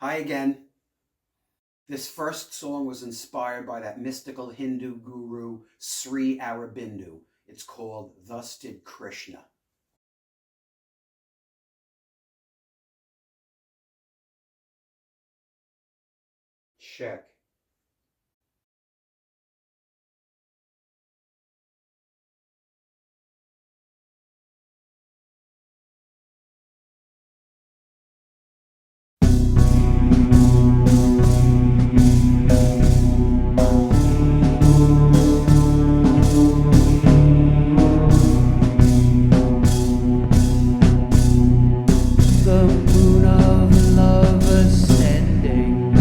Hi again. This first song was inspired by that mystical Hindu guru Sri Aurobindo. It's called Thus Did Krishna. Check. The moon of love ascending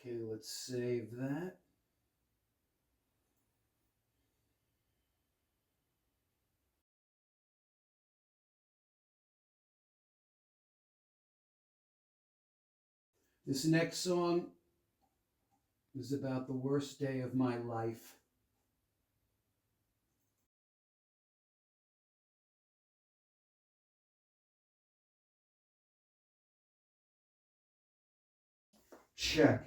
Okay, let's save that. This next song is about the worst day of my life. Check.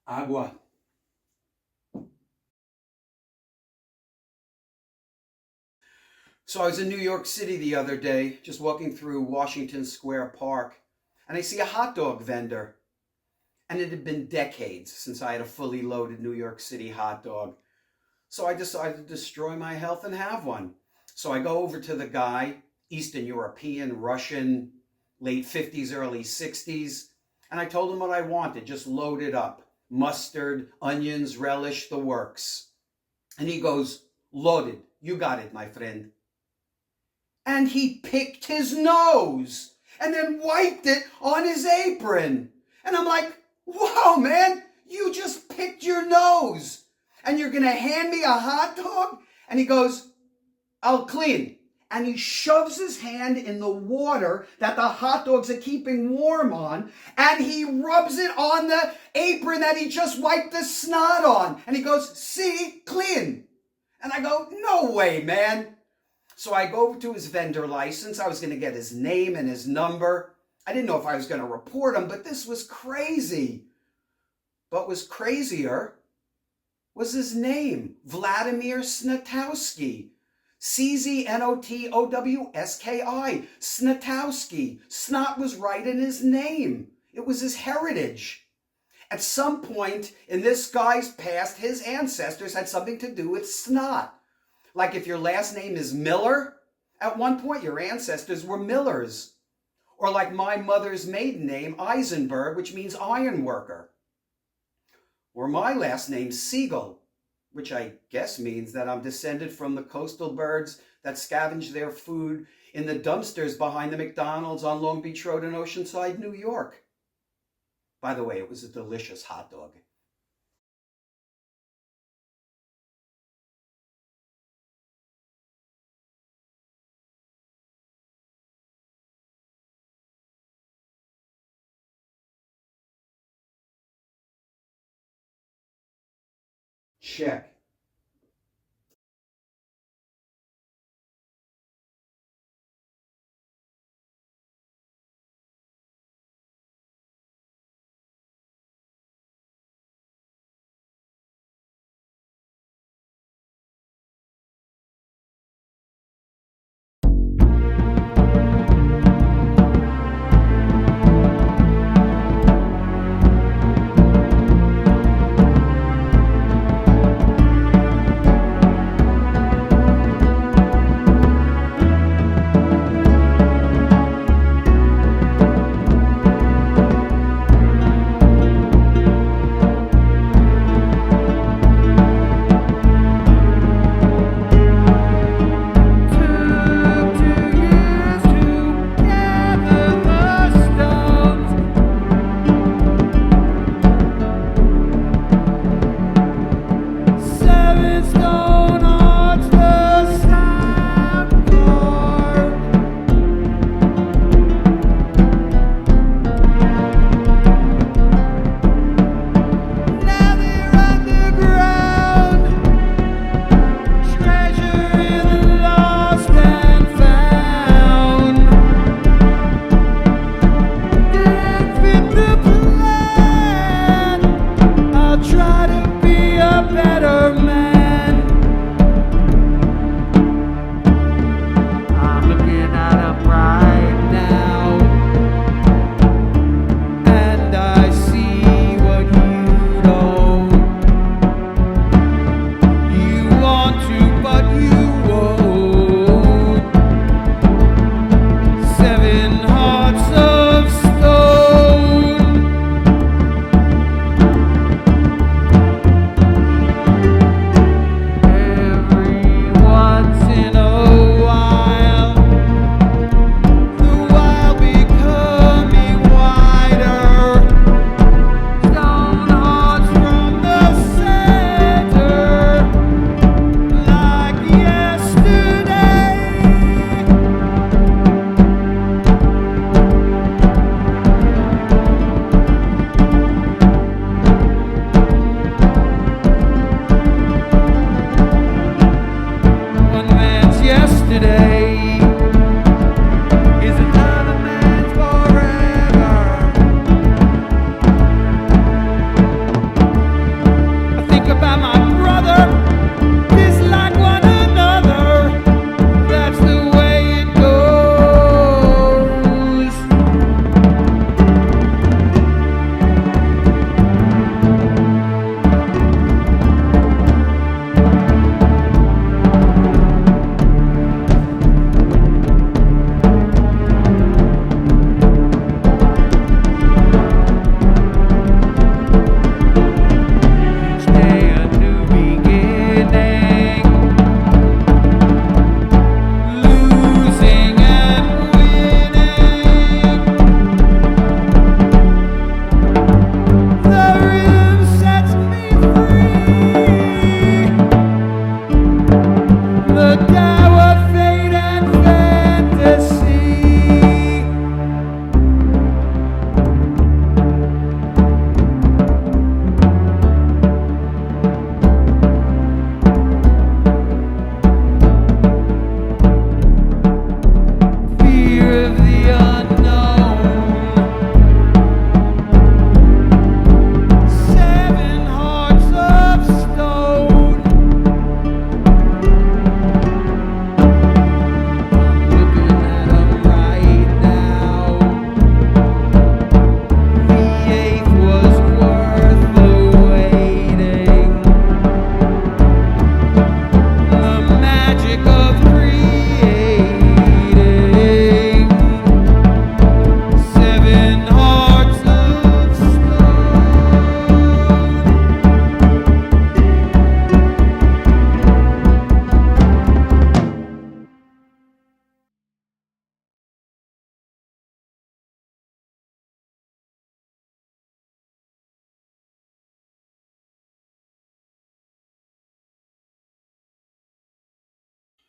Agua. So I was in New York City the other day, just walking through Washington Square Park, and I see a hot dog vendor. And it had been decades since I had a fully loaded New York City hot dog. So I decided to destroy my health and have one. So I go over to the guy, Eastern European, Russian, late 50s, early 60s, and I told him what I wanted, just load it up. Mustard, onions, relish, the works. And he goes, loaded. You got it, my friend. And he picked his nose and then wiped it on his apron. And I'm like, wow, man, you just picked your nose and you're going to hand me a hot dog? And he goes, I'll clean. And he shoves his hand in the water that the hot dogs are keeping warm on, and he rubs it on the apron that he just wiped the snot on. And he goes, see, clean. And I go, no way, man. So I go over to his vendor license. I was going to get his name and his number. I didn't know if I was going to report him, but this was crazy. But what was crazier was his name, Vladimir Snotowski. Cznotowski. Snotowski. Snot was right in his name. It was his heritage. At some point in this guy's past, his ancestors had something to do with snot. Like if your last name is Miller, at one point your ancestors were Millers. Or like my mother's maiden name, Eisenberg, which means iron worker. Or my last name, Siegel, which I guess means that I'm descended from the coastal birds that scavenge their food in the dumpsters behind the McDonald's on Long Beach Road in Oceanside, New York. By the way, it was a delicious hot dog. Check. Try to be a better man.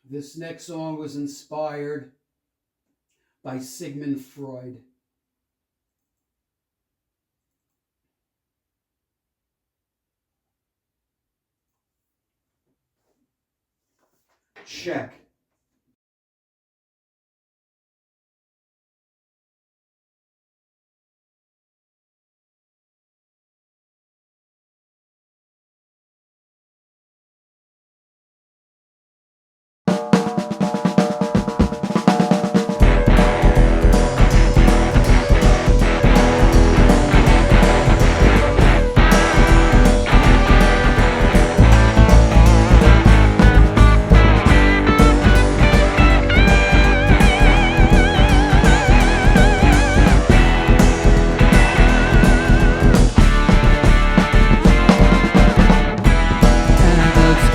This next song was inspired by Sigmund Freud. Check.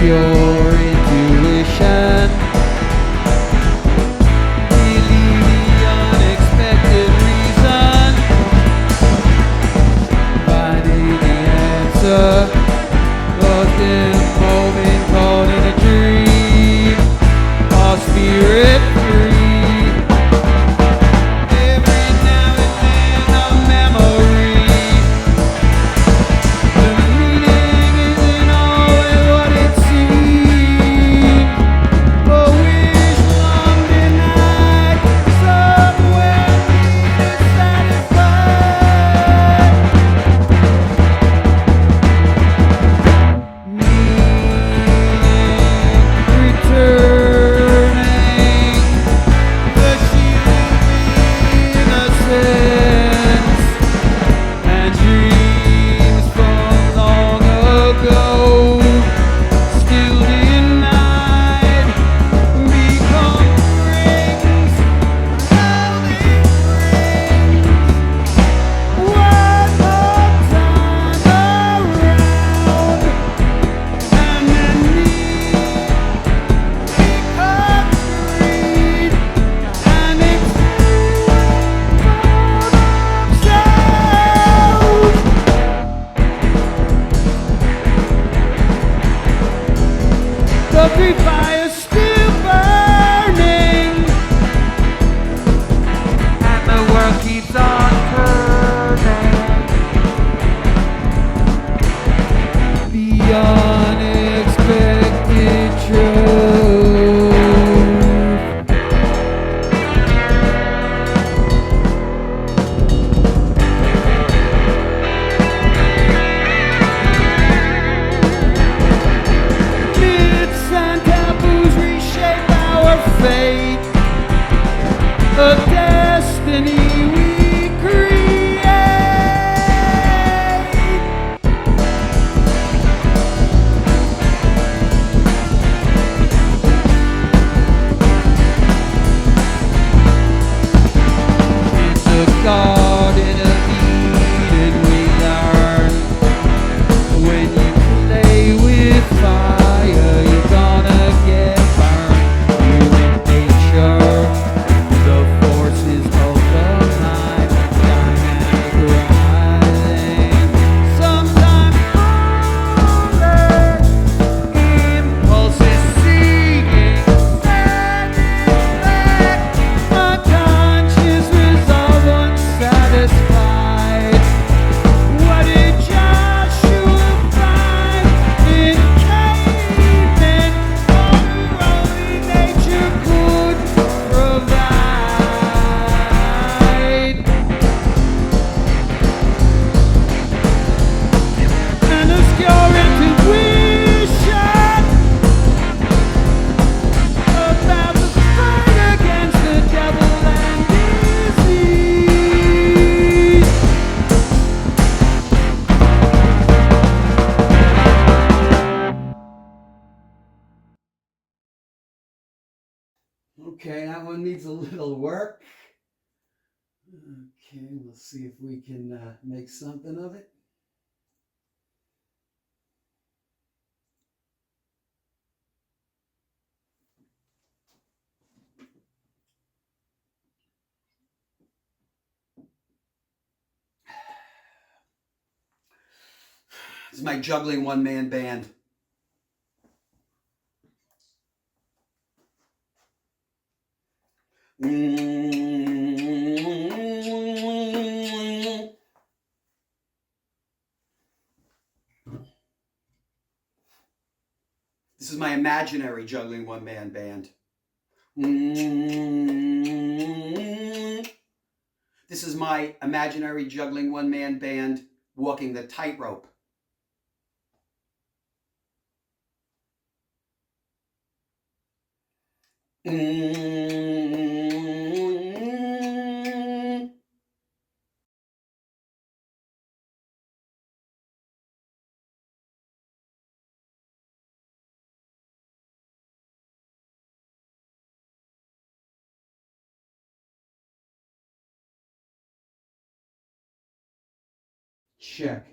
Your intuition, believe the unexpected reason, finding the answer, lost in a moment, caught in a dream, our spirit free. Every now and then a memory, the meaning isn't always what it seems. A wish long denied, somewhere needed satisfied. Meaning returning, the shielding innocence, and dreams from long ago, still denied, become rings, holding rings. One more time around, and then need becomes greed, and extend themselves. The big fire still burning, and the world keeps on turning. The unexpected truth. Myths and taboos reshape our fate, a destiny we create. In the Garden of Eden we learn, when you play with fire, you're gonna get burned. Human nature, the forces of the mind, dynamic rising, sometimes falling, impulses seeking, satisfact, unconscious resolve unsatisfied. What did Joshua find in cavemen? All only nature could provide. And obscure intuition about the fight against the devil and disease. Okay, that one needs a little work. Okay, we'll see if we can make something of it. This is my juggling one-man band. This is my imaginary juggling one-man band. This is my imaginary juggling one-man band walking the tightrope. Check.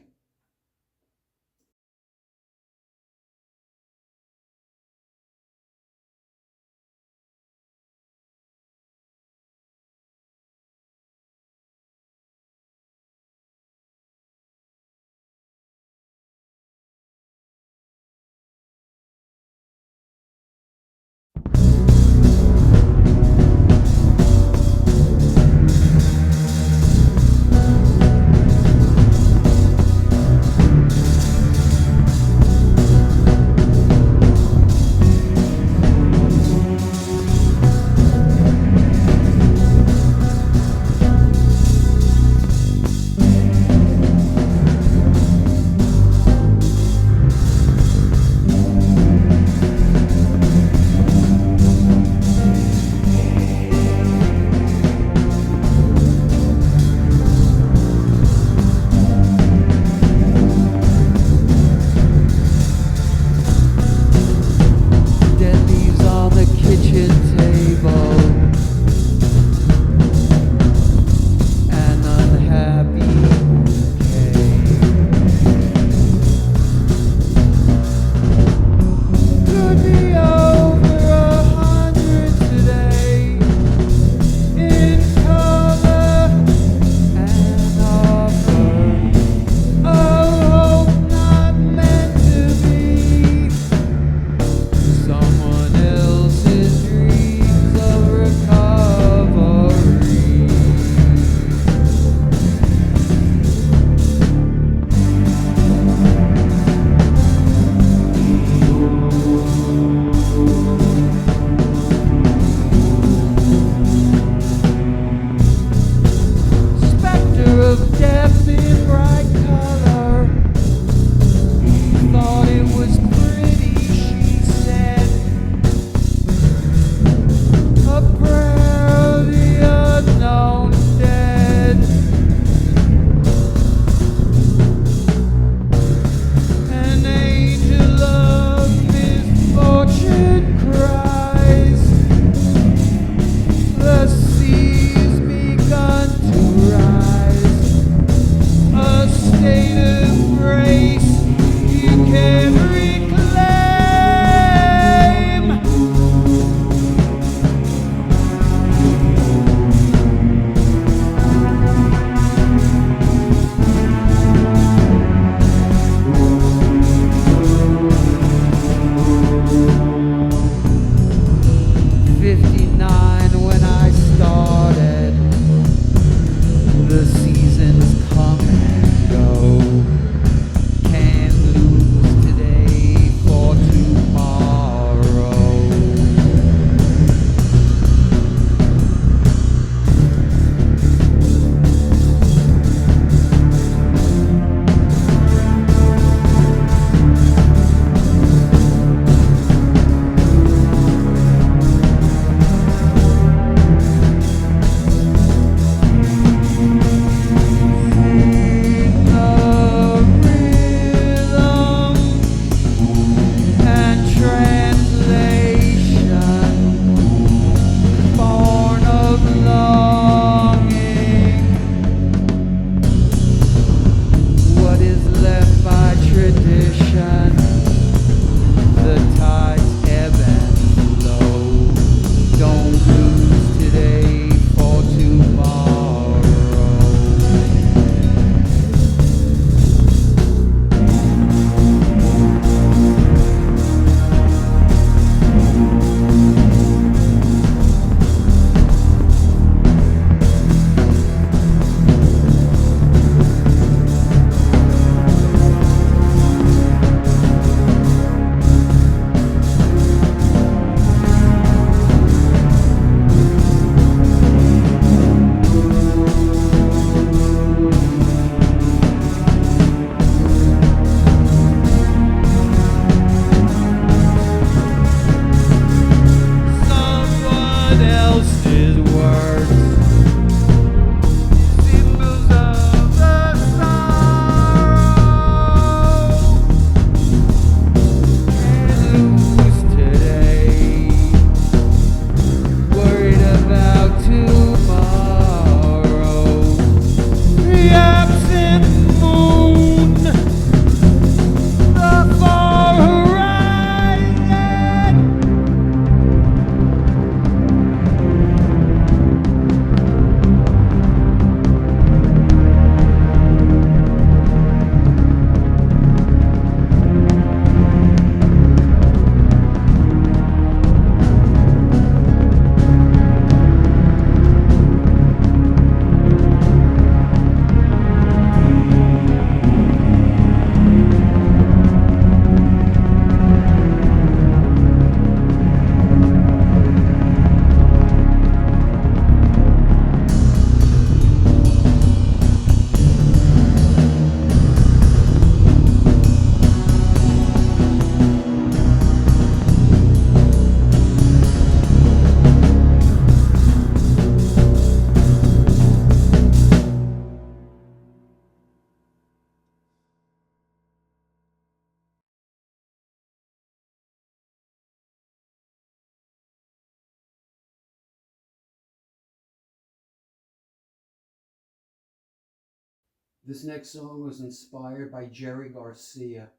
This next song was inspired by Jerry Garcia.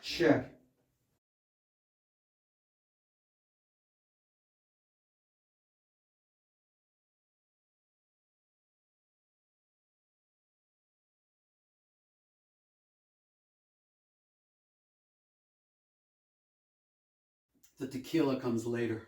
Check. The tequila comes later.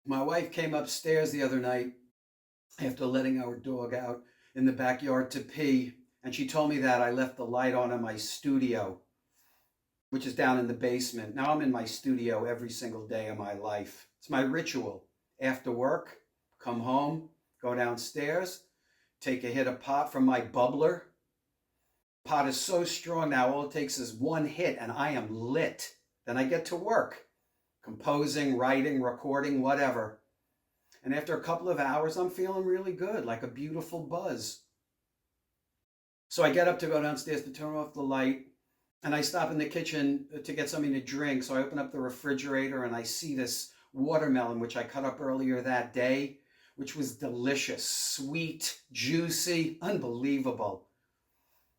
My wife came upstairs the other night after letting our dog out in the backyard to pee, and she told me that I left the light on in my studio, which is down in the basement. Now I'm in my studio every single day of my life. It's my ritual. After work, come home, go downstairs, take a hit of pot from my bubbler. Pot is so strong now, all it takes is one hit and I am lit. Then I get to work, composing, writing, recording, whatever. And after a couple of hours, I'm feeling really good, like a beautiful buzz. So I get up to go downstairs to turn off the light, and I stop in the kitchen to get something to drink. So I open up the refrigerator and I see this watermelon, which I cut up earlier that day, which was delicious, sweet, juicy, unbelievable.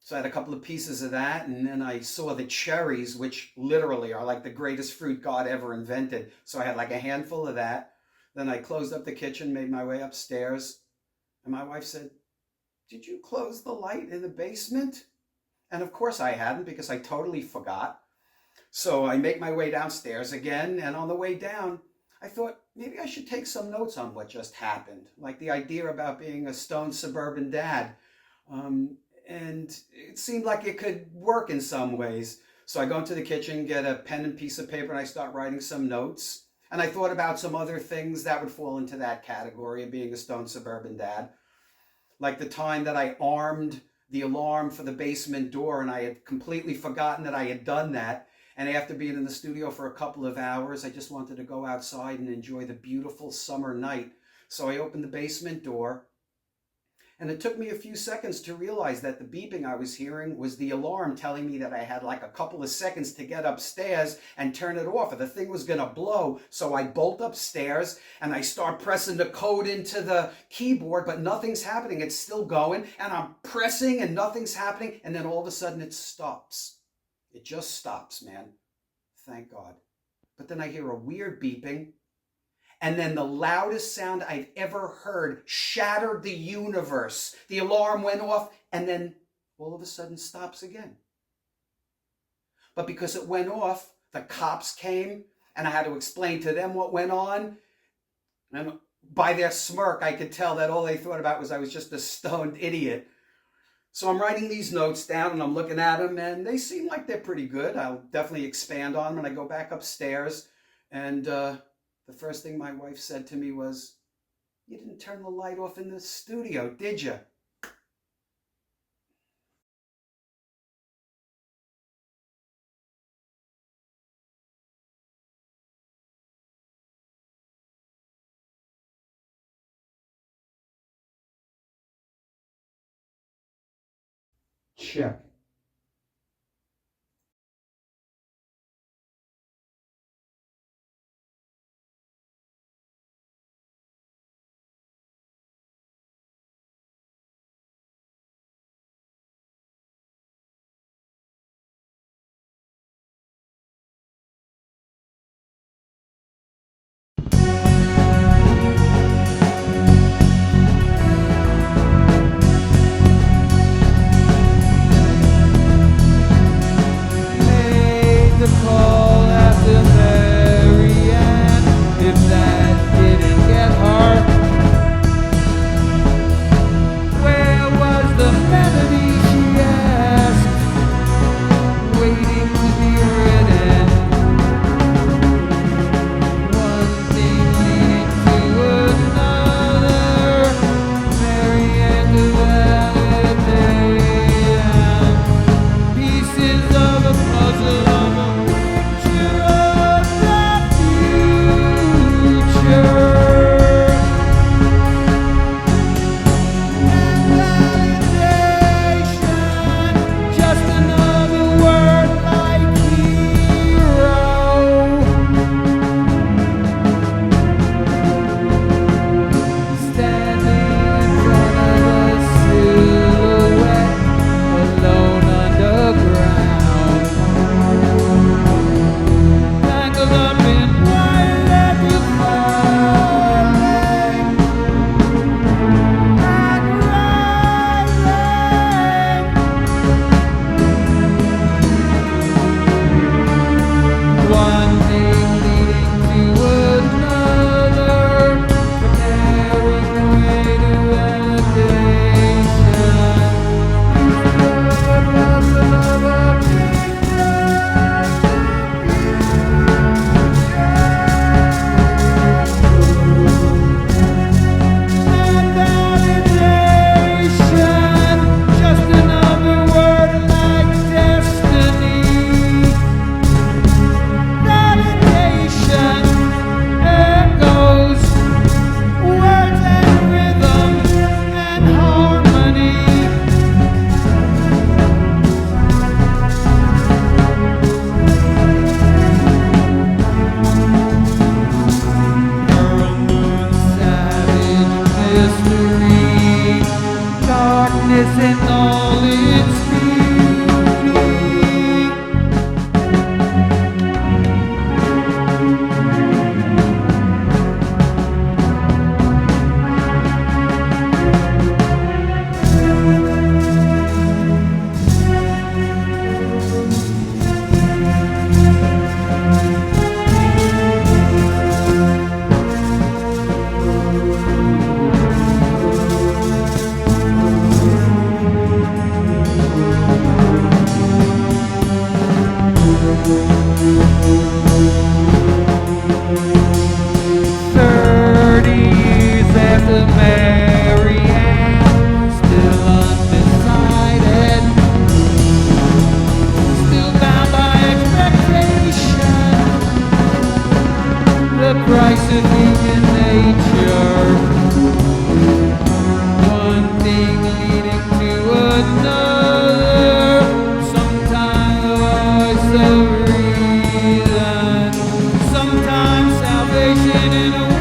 So I had a couple of pieces of that, and then I saw the cherries, which literally are like the greatest fruit God ever invented. So I had like a handful of that. Then I closed up the kitchen, made my way upstairs, and my wife said, "Did you close the light in the basement?" And of course I hadn't, because I totally forgot. So I make my way downstairs again, and on the way down, I thought maybe I should take some notes on what just happened, like the idea about being a stone suburban dad. And it seemed like it could work in some ways. So I go into the kitchen, get a pen and piece of paper, and I start writing some notes. And I thought about some other things that would fall into that category of being a stone suburban dad. Like the time that I armed the alarm for the basement door, and I had completely forgotten that I had done that. And after being in the studio for a couple of hours, I just wanted to go outside and enjoy the beautiful summer night. So I opened the basement door. And it took me a few seconds to realize that the beeping I was hearing was the alarm telling me that I had like a couple of seconds to get upstairs and turn it off, or the thing was going to blow. So I bolt upstairs and I start pressing the code into the keyboard, but nothing's happening. It's still going, and I'm pressing and nothing's happening. And then all of a sudden it stops. It just stops, man. Thank God. But then I hear a weird beeping. And then the loudest sound I've ever heard shattered the universe. The alarm went off, and then all of a sudden stops again. But because it went off, the cops came, and I had to explain to them what went on. And by their smirk, I could tell that all they thought about was I was just a stoned idiot. So I'm writing these notes down, and I'm looking at them, and they seem like they're pretty good. I'll definitely expand on them when I go back upstairs. And the first thing my wife said to me was, "You didn't turn the light off in the studio, did you?" Check. facts of human nature, one thing leading to another, sometimes the voice of reason, sometimes salvation in a